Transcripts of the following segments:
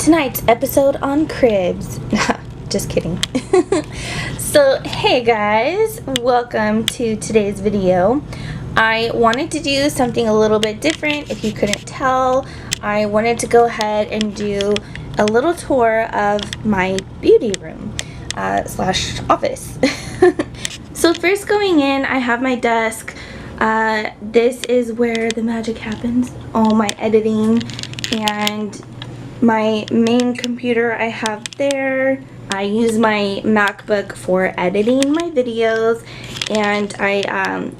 tonight's episode on cribs. Just kidding. So hey guys, welcome to today's video. I wanted to do something a little bit different. If you couldn't tell, I wanted to go ahead and do a little tour of my beauty room slash office. So first, going in, I have my desk. This is where the magic happens, all my editing, and my main computer I have there. I use my MacBook for editing my videos, and I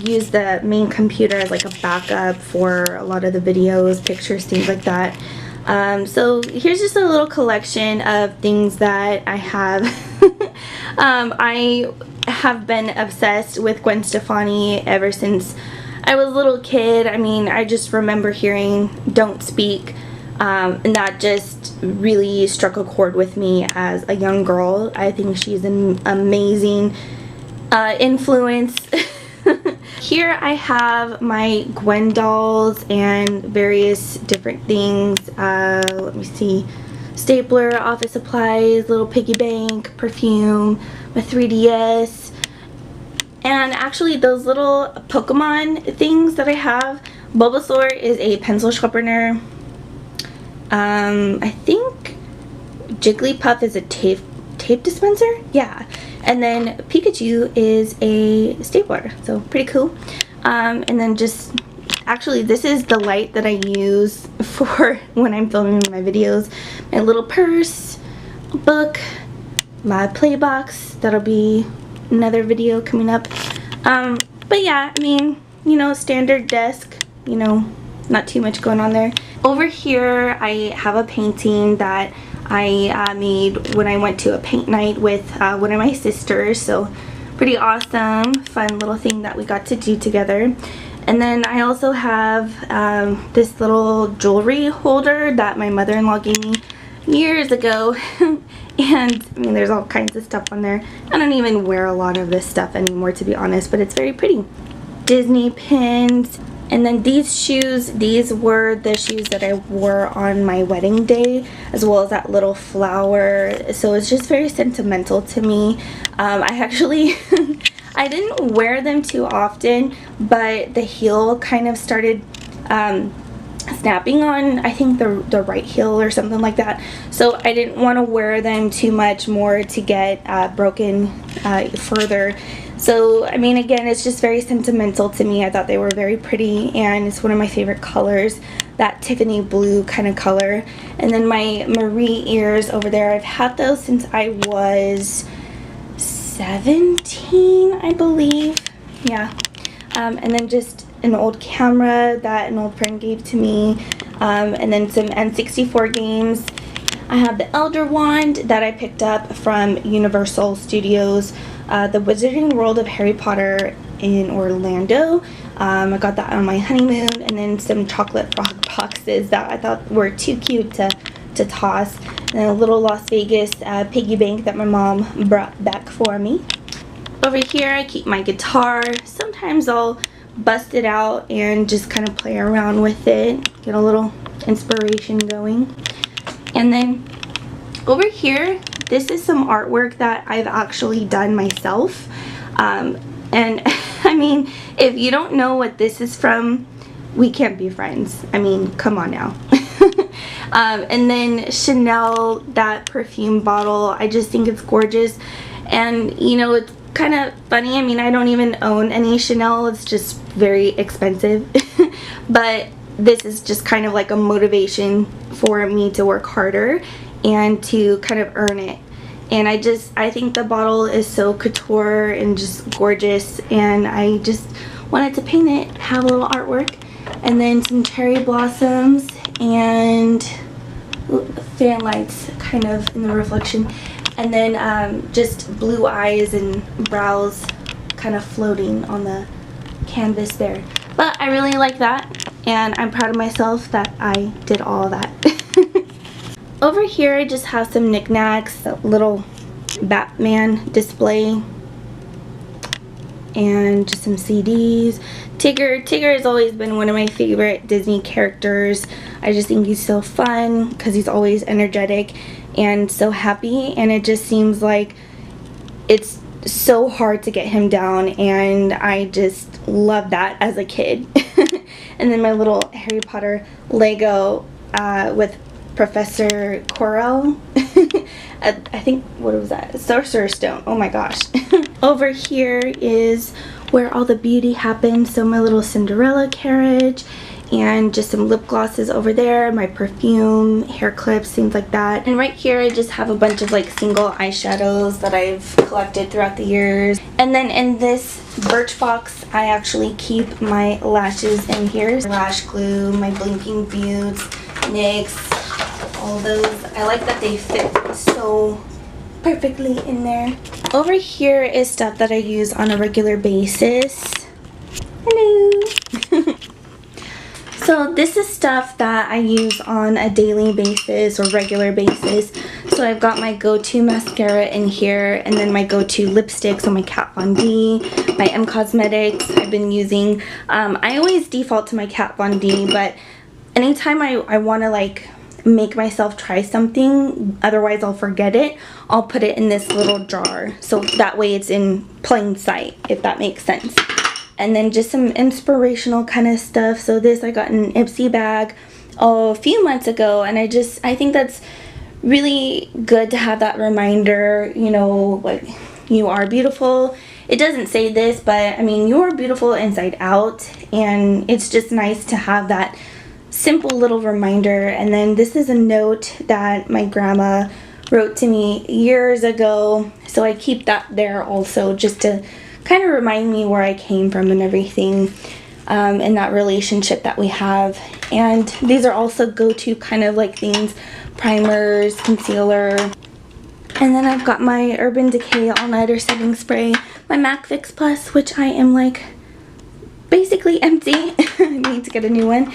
use the main computer as like a backup for a lot of the videos, pictures, things like that. So here's just a little collection of things that I have. I have been obsessed with Gwen Stefani ever since I was a little kid. I mean, I just remember hearing Don't Speak, and that just really struck a chord with me as a young girl. I think she's an amazing influence. Here I have my Gwen dolls and various different things. Let me see. Stapler, office supplies, little piggy bank, perfume, my 3DS, and actually those little Pokemon things that I have. Bulbasaur is a pencil sharpener. I think Jigglypuff is a tape dispenser. Yeah. And then Pikachu is a stapler, so pretty cool. And then just, actually this is the light that I use for when I'm filming my videos. My little purse, book, my play box, that'll be another video coming up. But yeah, I mean, you know, standard desk, you know, not too much going on there. Over here I have a painting that I made when I went to a paint night with one of my sisters, so pretty awesome, fun little thing that we got to do together. And then I also have this little jewelry holder that my mother-in-law gave me years ago. And I mean, there's all kinds of stuff on there. I don't even wear a lot of this stuff anymore, to be honest, but it's very pretty. Disney pins. And then these shoes, these were the shoes that I wore on my wedding day, as well as that little flower. So it's just very sentimental to me. I actually, I didn't wear them too often, but the heel kind of started snapping on, I think, the right heel or something like that. So I didn't want to wear them too much more to get broken further. So, I mean, again, it's just very sentimental to me. I thought they were very pretty, and it's one of my favorite colors, that Tiffany blue kind of color. And then my Marie ears over there, I've had those since I was 17, I believe. Yeah. And then just an old camera that an old friend gave to me, and then some N64 games. I have the Elder Wand that I picked up from Universal Studios, the Wizarding World of Harry Potter in Orlando. I got that on my honeymoon, and then some chocolate frog boxes that I thought were too cute to toss. And then a little Las Vegas piggy bank that my mom brought back for me. Over here I keep my guitar. Sometimes I'll bust it out and just kind of play around with it, get a little inspiration going. And then over here, this is some artwork that I've actually done myself. And I mean, if you don't know what this is from, we can't be friends. I mean, come on now. And then Chanel, that perfume bottle, I just think it's gorgeous. And you know, it's kind of funny. I mean, I don't even own any Chanel. It's just very expensive. But this is just kind of like a motivation for me to work harder and to kind of earn it. And I think the bottle is so couture and just gorgeous, and I just wanted to paint it, have a little artwork. And then some cherry blossoms and fan lights kind of in the reflection. And then just blue eyes and brows kind of floating on the canvas there. But I really like that, and I'm proud of myself that I did all of that. Over here I just have some knickknacks, a little Batman display. and just some CDs. Tigger has always been one of my favorite Disney characters. I just think he's so fun because he's always energetic and so happy, and it just seems like it's so hard to get him down, and I just love that as a kid. And then my little Harry Potter Lego with Professor Quirrell. I think, what was that? Sorcerer's Stone. Oh my gosh. Over here is where all the beauty happens. So my little Cinderella carriage, and just some lip glosses over there, my perfume, hair clips, things like that. And right here I just have a bunch of like single eyeshadows that I've collected throughout the years. And then in this Birchbox, I actually keep my lashes in here. Lash glue, my blinking beauts, NYX, all those. I like that they fit so perfectly in there. Over here is stuff that I use on a regular basis. Hello! So this is stuff that I use on a daily basis or regular basis. So I've got my go-to mascara in here, and then my go-to lipsticks, so my Kat Von D, my M Cosmetics I've been using. I always default to my Kat Von D, but anytime I want to like make myself try something, otherwise I'll forget it, I'll put it in this little jar. So that way it's in plain sight, if that makes sense. And then just some inspirational kind of stuff. So this I got in an Ipsy bag a few months ago, and I think that's really good to have that reminder, you know, like, you are beautiful. It doesn't say this, but I mean, you are beautiful inside out, and it's just nice to have that simple little reminder. And then this is a note that my grandma wrote to me years ago, so I keep that there also, just to kind of remind me where I came from and everything, and that relationship that we have. And these are also go-to kind of like things, primers, concealer. And then I've got my Urban Decay All-Nighter Setting Spray, my MAC Fix Plus, which I am like basically empty. I need to get a new one.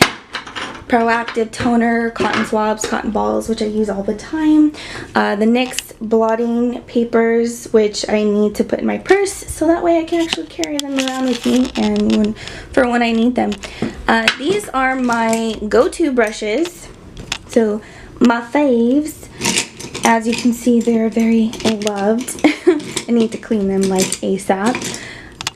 Proactive Toner, cotton swabs, cotton balls, which I use all the time. The NYX blotting papers, which I need to put in my purse, so that way I can actually carry them around with me and for when I need them. These are my go-to brushes. So my faves, as you can see, they're very loved. I need to clean them like ASAP.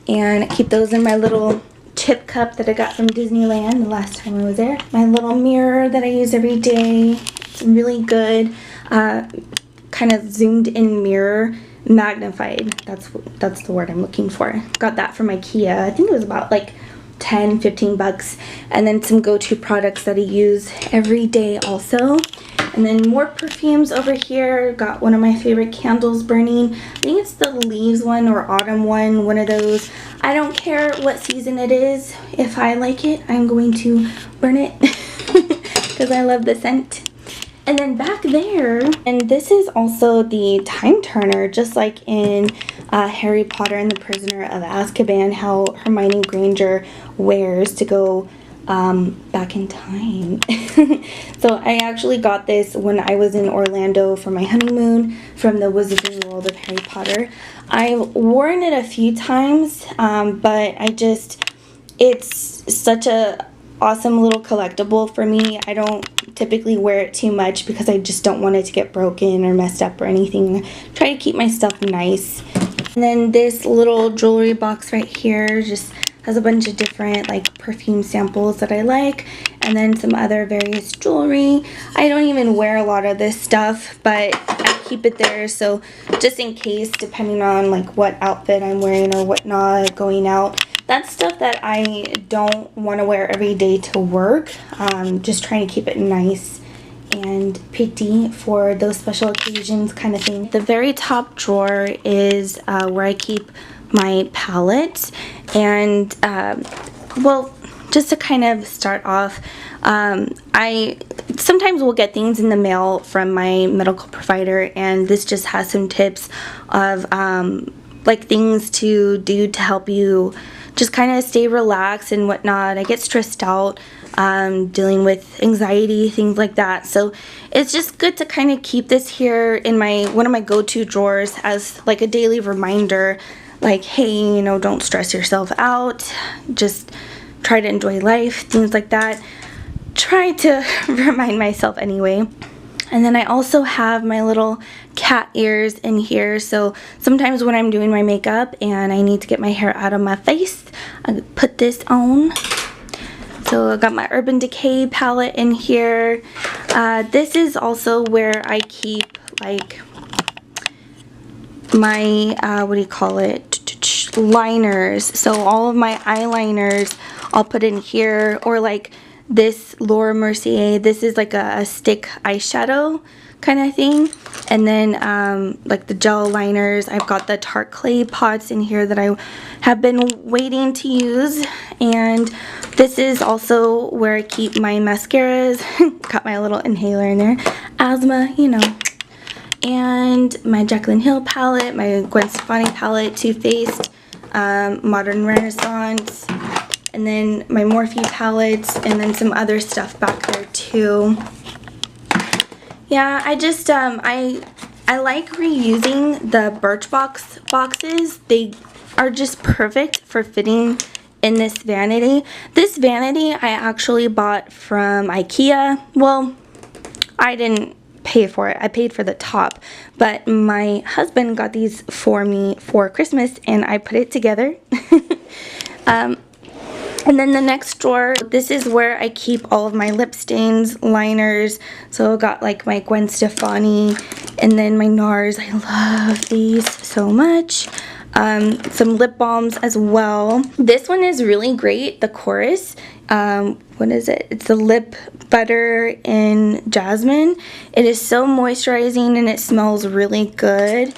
And I keep those in my little chip cup that I got from Disneyland the last time I was there. My little mirror that I use every day. It's really good. Kind of zoomed in mirror, magnified. That's the word I'm looking for. Got that from IKEA. I think it was about like 10-15 bucks. And then some go-to products that I use every day also. And then more perfumes over here. Got one of my favorite candles burning. I think it's the leaves one or autumn one of those. I don't care what season it is. If I like it, I'm going to burn it because I love the scent. And then back there, and this is also the time turner, just like in Harry Potter and the Prisoner of Azkaban, how Hermione Granger wears to go back in time. So I actually got this when I was in Orlando for my honeymoon from the Wizarding World of Harry Potter. I've worn it a few times, but it's such a awesome little collectible for me. I don't typically wear it too much because I just don't want it to get broken or messed up or anything. Try to keep my stuff nice. And then this little jewelry box right here just has a bunch of different like perfume samples that I like, and then some other various jewelry. I don't even wear a lot of this stuff, but I keep it there so just in case, depending on like what outfit I'm wearing or whatnot going out. That's stuff that I don't want to wear every day to work. Just trying to keep it nice and pretty for those special occasions kind of thing. The very top drawer is where I keep my palette. And well, just to kind of start off, I sometimes will get things in the mail from my medical provider, and this just has some tips of like things to do to help you just kind of stay relaxed and whatnot. I get stressed out dealing with anxiety, things like that. So it's just good to kind of keep this here in one of my go-to drawers as like a daily reminder like, hey, you know, don't stress yourself out, just try to enjoy life, things like that. Try to remind myself anyway. And then I also have my little cat ears in here, so sometimes when I'm doing my makeup and I need to get my hair out of my face, I put this on. So I got my Urban Decay palette in here. This is also where I keep like my what do you call it, liners. So all of my eyeliners I'll put in here, or like this Laura Mercier, this is like a stick eyeshadow kind of thing. And then like the gel liners, I've got the Tarte clay pots in here that I have been waiting to use. And this is also where I keep my mascaras. Got my little inhaler in there, asthma, you know. And my Jaclyn Hill palette, my Gwen Stefani palette, Too Faced, Modern Renaissance, and then my Morphe palettes, and then some other stuff back there too. Yeah, I just I like reusing the Birchbox boxes. They are just perfect for fitting in this vanity. This vanity I actually bought from IKEA. Well, I didn't pay for it. I paid for the top, but my husband got these for me for Christmas and I put it together. And then the next drawer, this is where I keep all of my lip stains, liners. So I got like my Gwen Stefani, and then my NARS. I love these so much. Some lip balms as well. This one is really great, the Chorus. What is it? It's the Lip Butter in Jasmine. It is so moisturizing and it smells really good.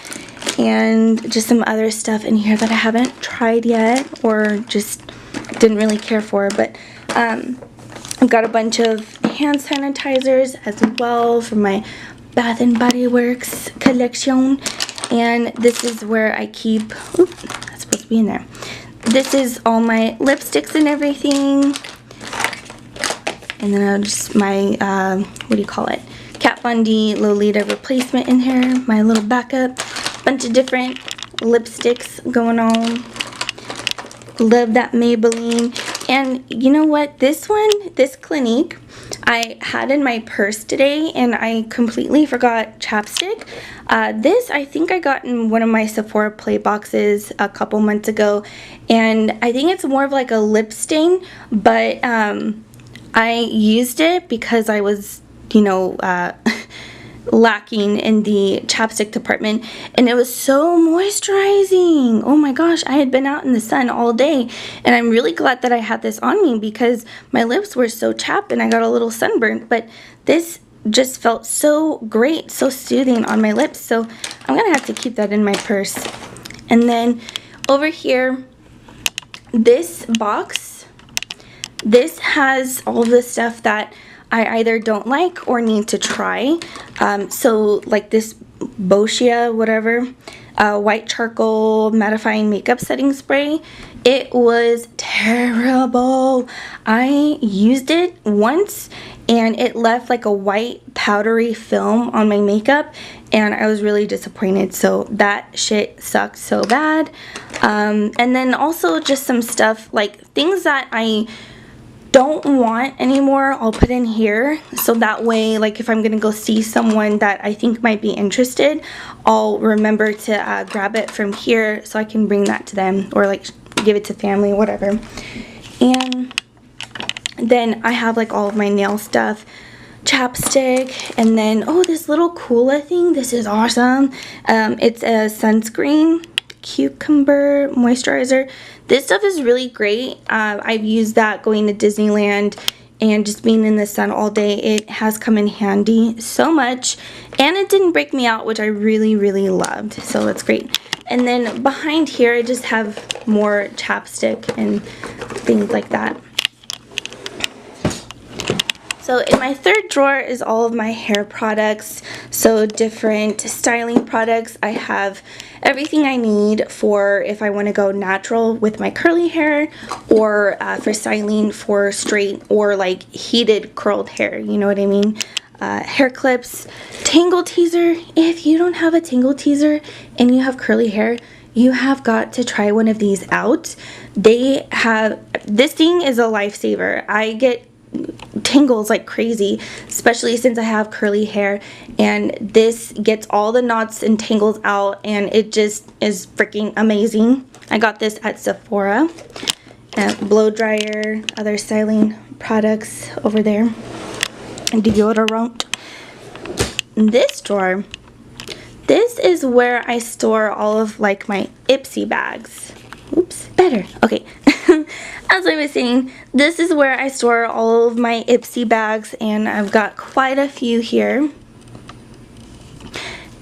And just some other stuff in here that I haven't tried yet, or just didn't really care for, but I've got a bunch of hand sanitizers as well from my Bath and Body Works collection. And this is where I keep, oops, that's supposed to be in there. This is all my lipsticks and everything. And then I'll just my, what do you call it? Kat Von D Lolita replacement in here. My little backup. Bunch of different lipsticks going on. Love that Maybelline. And you know what? This one, this Clinique, I had in my purse today and I completely forgot chapstick. This I think I got in one of my Sephora play boxes a couple months ago, and I think it's more of like a lip stain, but I used it because I was, you know, lacking in the chapstick department, and it was so moisturizing. Oh my gosh, I had been out in the sun all day, and I'm really glad that I had this on me because my lips were so chapped and I got a little sunburned, but this just felt so great, so soothing on my lips. So I'm gonna have to keep that in my purse. And then over here, this box, this has all the stuff that I either don't like or need to try. So like this Boschia, whatever, white charcoal mattifying makeup setting spray. It was terrible. I used it once and it left like a white powdery film on my makeup, and I was really disappointed. So that shit sucked so bad. And then also just some stuff like things that I don't want anymore, I'll put in here, so that way, like if I'm gonna go see someone that I think might be interested, I'll remember to grab it from here so I can bring that to them, or like give it to family, whatever. And then I have like all of my nail stuff, chapstick, and then oh, this little Coola thing, this is awesome. It's a sunscreen cucumber moisturizer. This stuff is really great. I've used that going to Disneyland and just being in the sun all day. It has come in handy so much, and it didn't break me out, which I really, really loved. So that's great. And then behind here, I just have more chapstick and things like that. So in my third drawer is all of my hair products, so different styling products. I have everything I need for if I want to go natural with my curly hair, or for styling for straight or like heated curled hair, you know what I mean? Hair clips, tangle teaser. If you don't have a tangle teaser and you have curly hair, you have got to try one of these out. They have, this thing is a lifesaver. I get tangles like crazy, especially since I have curly hair, and this gets all the knots and tangles out, and it just is freaking amazing. I got this at Sephora. Blow dryer, other styling products over there, and deodorant. This drawer, this is where I store all of like my Ipsy bags. Oops, better. Okay. As I was saying, this is where I store all of my Ipsy bags, and I've got quite a few here.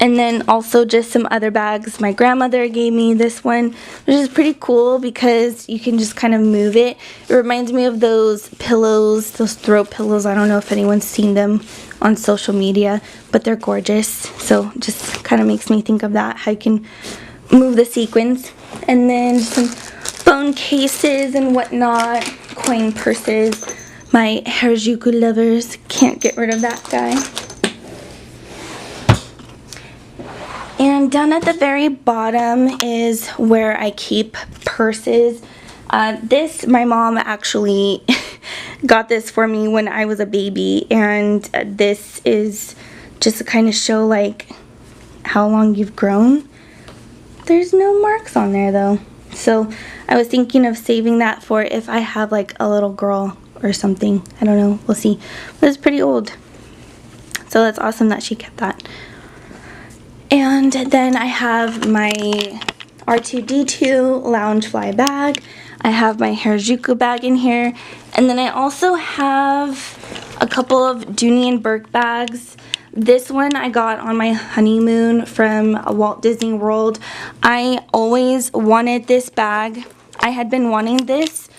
And then also just some other bags. My grandmother gave me this one, which is pretty cool because you can just kind of move it. It reminds me of those pillows, those throw pillows. I don't know if anyone's seen them on social media, but they're gorgeous. So just kind of makes me think of that, how you can move the sequins. And then some phone cases and whatnot, coin purses. My Harajuku lovers, can't get rid of that guy. And down at the very bottom is where I keep purses. This, my mom actually got this for me when I was a baby, and this is just to kind of show like how long you've grown. There's no marks on there though. So I was thinking of saving that for if I have like a little girl or something. I don't know, we'll see. But it's pretty old. So that's awesome that she kept that. And then I have my R2-D2 Loungefly bag. I have my Harajuku bag in here. And then I also have a couple of Dooney & Bourke bags. This one I got on my honeymoon from Walt Disney World. I always wanted this bag. I had been wanting this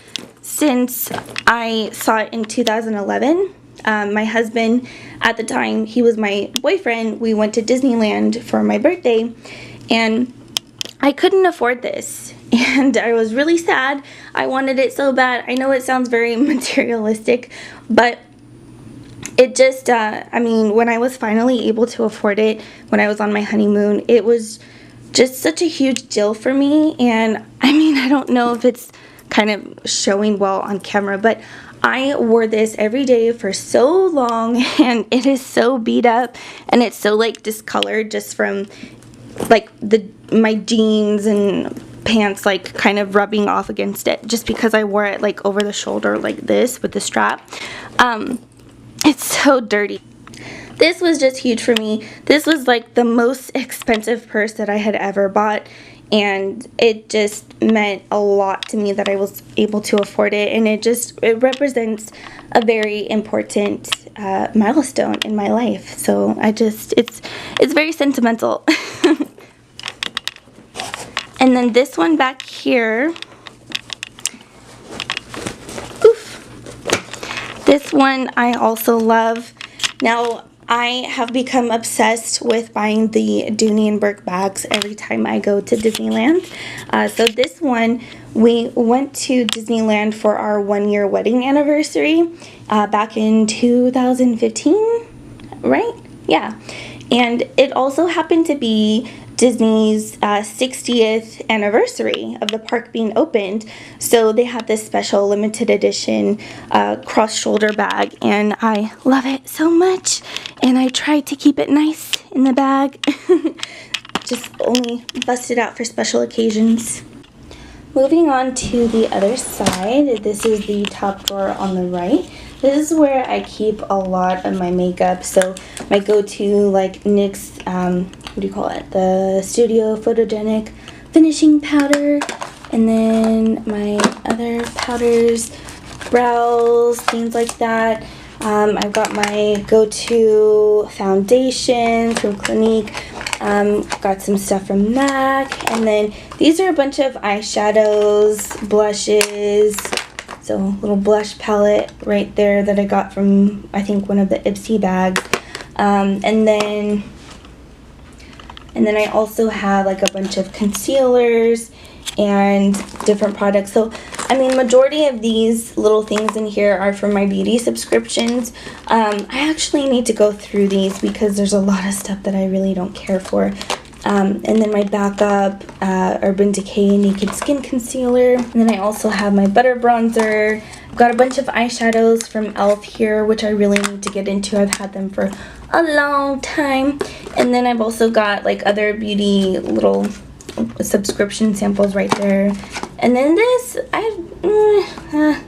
since I saw it in 2011. My husband, at the time, he was my boyfriend. We went to Disneyland for my birthday, and I couldn't afford this, and I was really sad. I wanted it so bad. I know it sounds very materialistic, but it just, I mean, when I was finally able to afford it, when I was on my honeymoon, it was just such a huge deal for me. And I mean, I don't know if it's kind of showing well on camera, but I wore this every day for so long, and it is so beat up, and it's so like discolored just from like my jeans and pants like kind of rubbing off against it, just because I wore it like over the shoulder like this with the strap. It's so dirty. This was just huge for me. This was like the most expensive purse that I had ever bought, and it just meant a lot to me that I was able to afford it, and it represents a very important milestone in my life. So it's very sentimental. And then this one back here, oof, this one I also love. Now, I have become obsessed with buying the Dooney & Bourke bags every time I go to Disneyland. So this one, we went to Disneyland for our 1-year wedding anniversary back in 2015, right? Yeah. And it also happened to be Disney's 60th anniversary of the park being opened, so they had this special limited edition cross-shoulder bag, and I love it so much, and I tried to keep it nice in the bag. Just only bust it out for special occasions. Moving on to the other side, this is the top drawer on the right. This is where I keep a lot of my makeup. So my go-to, like NYX, what do you call it? The Studio Photogenic finishing powder. And then my other powders, brows, things like that. I've got my go-to foundation from Clinique. Got some stuff from MAC. And then these are a bunch of eyeshadows, blushes. So little blush palette right there that I got from, I think, one of the Ipsy bags. And then I also have like a bunch of concealers and different products. So, I mean, majority of these little things in here are from my beauty subscriptions. I actually need to go through these because there's a lot of stuff that I really don't care for. And then my backup Urban Decay Naked Skin Concealer. And then I also have my Butter Bronzer. I've got a bunch of eyeshadows from e.l.f. here, which I really need to get into. I've had them for a long time. And then I've also got like other beauty little subscription samples right there. And then this, I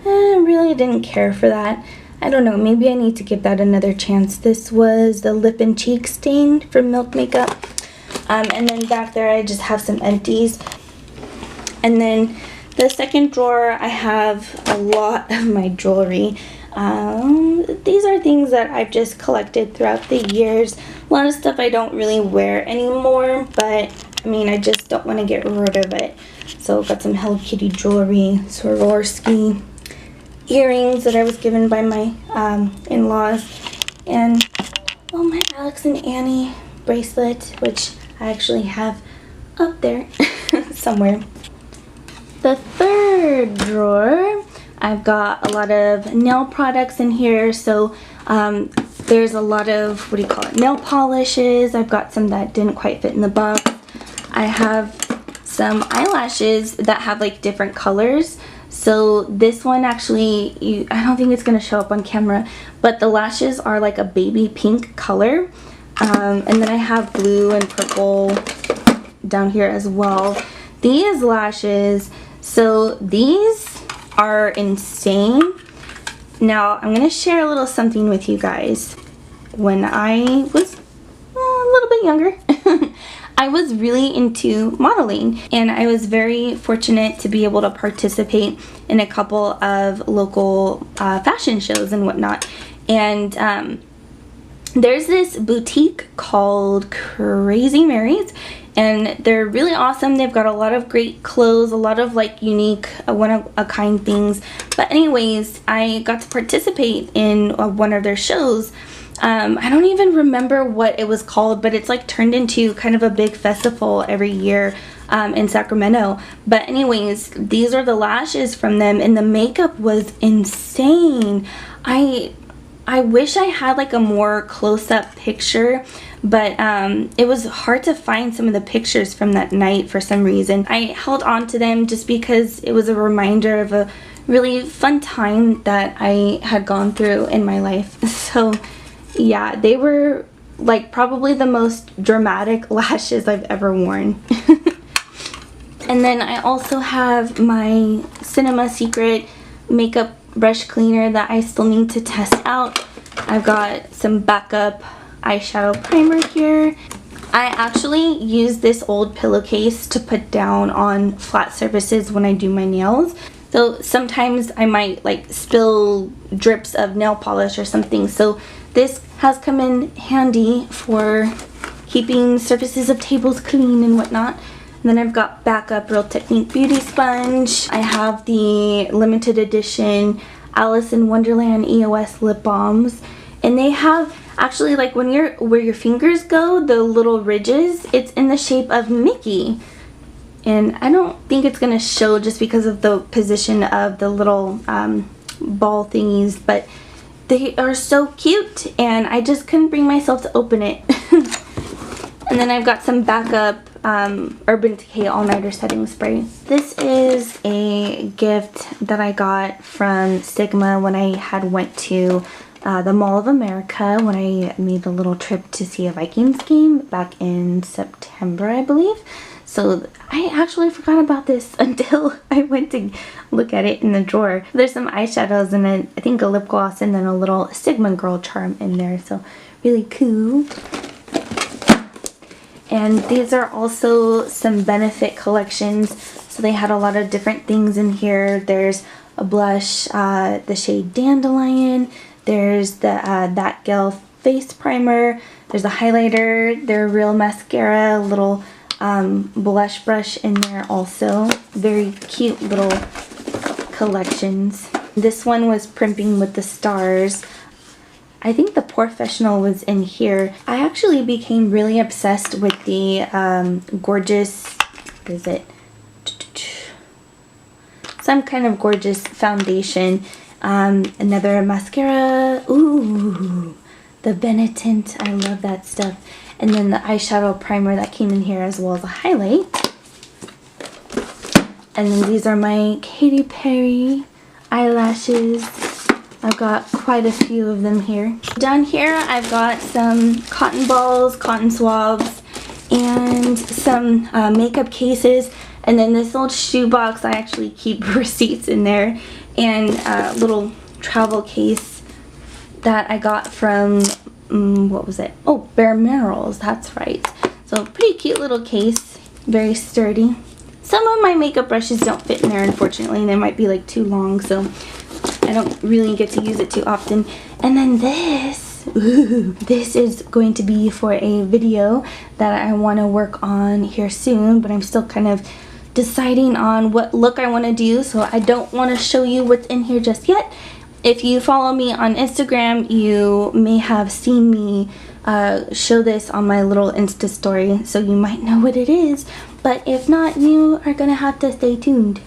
really didn't care for that. I don't know, maybe I need to give that another chance. This was the Lip and Cheek Stain from Milk Makeup. And then back there I just have some empties. And then the second drawer, I have a lot of my jewelry. These are things that I've just collected throughout the years. A lot of stuff I don't really wear anymore, but I mean, I just don't want to get rid of it. So I've got some Hello Kitty jewelry, Swarovski earrings that I was given by my in-laws, and my Alex and Annie bracelet, which I actually have up there somewhere. The third drawer, I've got a lot of nail products in here. So there's a lot of, nail polishes. I've got some that didn't quite fit in the box. I have some eyelashes that have like different colors. So this one actually, I don't think it's going to show up on camera, but the lashes are like a baby pink color. And then I have blue and purple down here as well. These lashes, so these are insane. Now I'm going to share a little something with you guys. When I was a little bit younger, I was really into modeling, and I was very fortunate to be able to participate in a couple of local fashion shows and whatnot. And there's this boutique called Crazy Mary's, and they're really awesome. They've got a lot of great clothes, a lot of like unique, one-of-a-kind things. But anyways, I got to participate in one of their shows. I don't even remember what it was called, but it's like turned into kind of a big festival every year in Sacramento. But anyways, these are the lashes from them, and the makeup was insane. I wish I had like a more close-up picture, but it was hard to find some of the pictures from that night for some reason. I held on to them just because it was a reminder of a really fun time that I had gone through in my life. So yeah, they were like probably the most dramatic lashes I've ever worn. And then I also have my Cinema Secret makeup brush cleaner that I still need to test out. I've got some backup eyeshadow primer here. I actually use this old pillowcase to put down on flat surfaces when I do my nails. So sometimes I might like spill drips of nail polish or something. So this has come in handy for keeping surfaces of tables clean and whatnot. And then I've got backup Real Technique Beauty Sponge. I have the limited edition Alice in Wonderland EOS lip balms. And they have actually, like where your fingers go, the little ridges, it's in the shape of Mickey. And I don't think it's going to show just because of the position of the little ball thingies, but they are so cute, and I just couldn't bring myself to open it. And then I've got some backup Urban Decay All-Nighter Setting Spray. This is a gift that I got from Sigma when I had went to the Mall of America when I made a little trip to see a Vikings game back in September, I believe. So I actually forgot about this until I went to look at it in the drawer. There's some eyeshadows and then I think a lip gloss and then a little Sigma Girl charm in there. So really cool. And these are also some benefit collections. So they had a lot of different things in here. There's a blush, the shade Dandelion. There's the That Gal face primer. There's a highlighter. Their Real mascara, little blush brush in there also. Very cute little collections. This one was Primping with the Stars. I think the Professional was in here. I actually became really obsessed with the gorgeous, what is it? Some kind of gorgeous foundation. Another mascara. Ooh, the Benetint. I love that stuff. And then the eyeshadow primer that came in here, as well as a highlight. And then these are my Katy Perry eyelashes. I've got quite a few of them here. Down here I've got some cotton balls, cotton swabs, and some makeup cases. And then this little shoe box, I actually keep receipts in there. And a little travel case that I got from, what was it? Oh, Bare Minerals, that's right. So pretty cute little case, very sturdy. Some of my makeup brushes don't fit in there, unfortunately. They might be like too long, so I don't really get to use it too often. And then this, this is going to be for a video that I want to work on here soon, but I'm still kind of deciding on what look I want to do, so I don't want to show you what's in here just yet. If you follow me on Instagram, you may have seen me show this on my little Insta story, so you might know what it is. But if not, you are gonna have to stay tuned.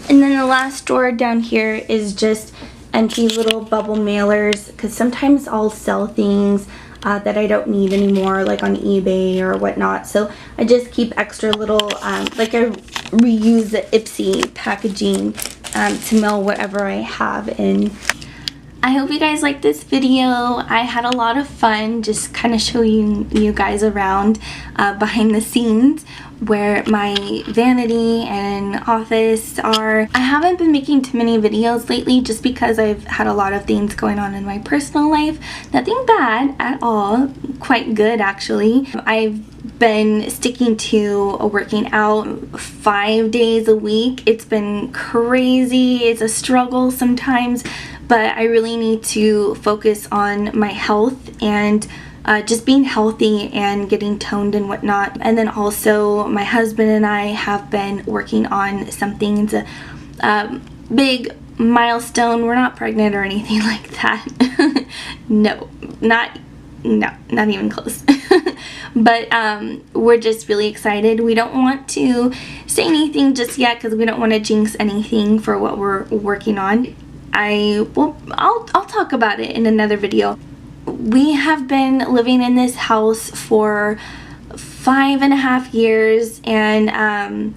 And then the last drawer down here is just empty little bubble mailers, because sometimes I'll sell things that I don't need anymore, like on eBay or whatnot. So I just keep extra little, like I reuse the Ipsy packaging to mail whatever I have in. I hope you guys liked this video. I had a lot of fun just kind of showing you guys around behind the scenes where my vanity and office are. I haven't been making too many videos lately just because I've had a lot of things going on in my personal life. Nothing bad at all, quite good actually. I've been sticking to working out 5 days a week. It's been crazy. It's a struggle sometimes, but I really need to focus on my health and just being healthy and getting toned and whatnot. And then also my husband and I have been working on something. It's a big milestone. We're not pregnant or anything like that. No, not even close. But we're just really excited. We don't want to say anything just yet because we don't want to jinx anything for what we're working on. I'll talk about it in another video. We have been living in this house for 5.5 years, and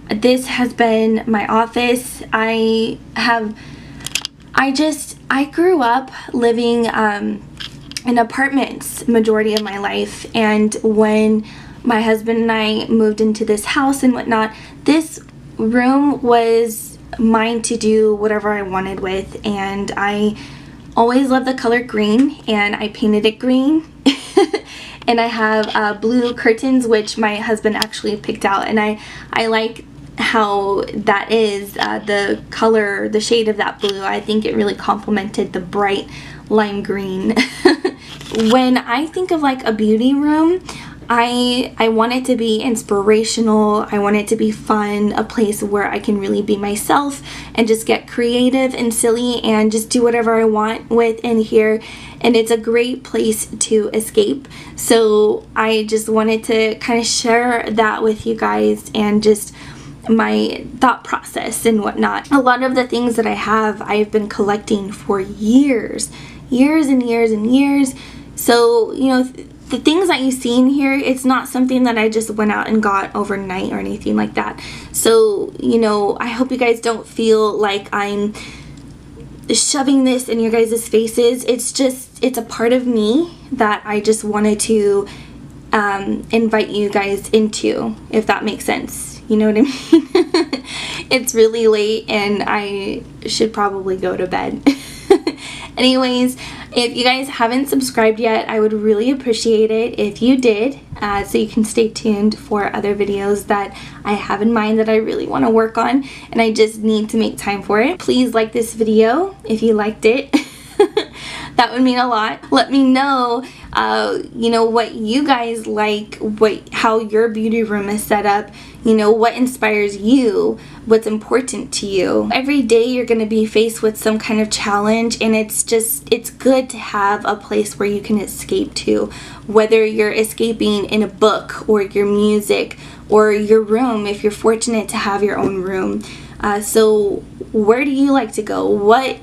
this has been my office. I grew up living in apartments majority of my life, and when my husband and I moved into this house and whatnot, this room was mine to do whatever I wanted with, and I always loved the color green, and I painted it green. And I have blue curtains, which my husband actually picked out, and I like how that is, the color, the shade of that blue. I think it really complemented the bright lime green. When I think of like a beauty room, I want it to be inspirational. I want it to be fun, a place where I can really be myself and just get creative and silly and just do whatever I want with in here. And it's a great place to escape. So I just wanted to kind of share that with you guys and just my thought process and whatnot. A lot of the things that I have, I've been collecting for years and years and years. So, you know, the things that you see in here, it's not something that I just went out and got overnight or anything like that. So, you know, I hope you guys don't feel like I'm shoving this in your guys' faces. It's a part of me that I just wanted to invite you guys into, if that makes sense. You know what I mean? It's really late and I should probably go to bed. Anyways, if you guys haven't subscribed yet, I would really appreciate it if you did, so you can stay tuned for other videos that I have in mind that I really want to work on, and I just need to make time for it. Please like this video if you liked it. That would mean a lot. Let me know, you know, what you guys like, how your beauty room is set up, you know, what inspires you, what's important to you. Every day you're going to be faced with some kind of challenge, and it's good to have a place where you can escape to, whether you're escaping in a book or your music or your room if you're fortunate to have your own room. So where do you like to go? What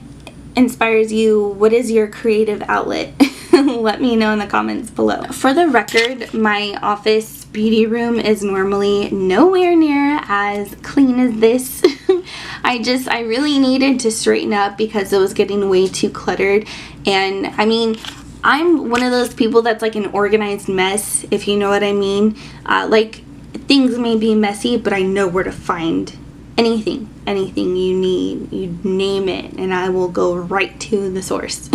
inspires you? What is your creative outlet? Let me know in the comments below. For the record, my office beauty room is normally nowhere near as clean as this. I really needed to straighten up because it was getting way too cluttered. And I mean, I'm one of those people that's like an organized mess, if you know what I mean. Like, things may be messy, but I know where to find anything you need. You name it and I will go right to the source.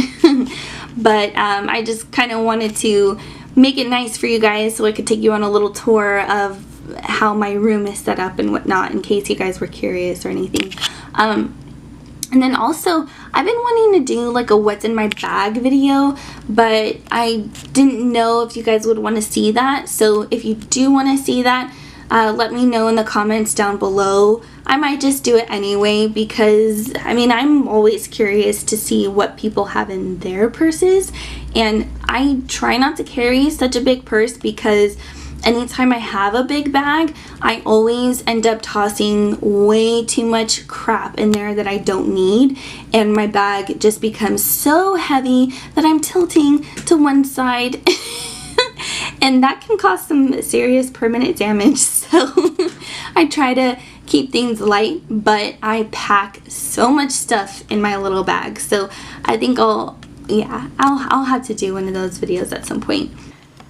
But I just kind of wanted to make it nice for you guys so I could take you on a little tour of how my room is set up and whatnot, in case you guys were curious or anything. And then also, I've been wanting to do like a what's in my bag video, but I didn't know if you guys would want to see that. So if you do want to see that, let me know in the comments down below. I might just do it anyway because, I mean, I'm always curious to see what people have in their purses. And I try not to carry such a big purse because anytime I have a big bag, I always end up tossing way too much crap in there that I don't need, and my bag just becomes so heavy that I'm tilting to one side and that can cause some serious permanent damage. So I try to keep things light, but I pack so much stuff in my little bag. So I think I'll have to do one of those videos at some point.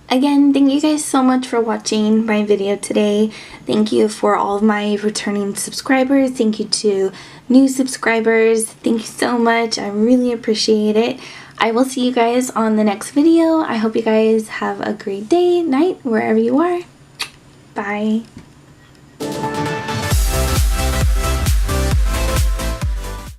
Again, thank you guys so much for watching my video today. Thank you for all of my returning subscribers. Thank you to new subscribers. Thank you so much. I really appreciate it. I will see you guys on the next video. I hope you guys have a great day, night, wherever you are. Bye.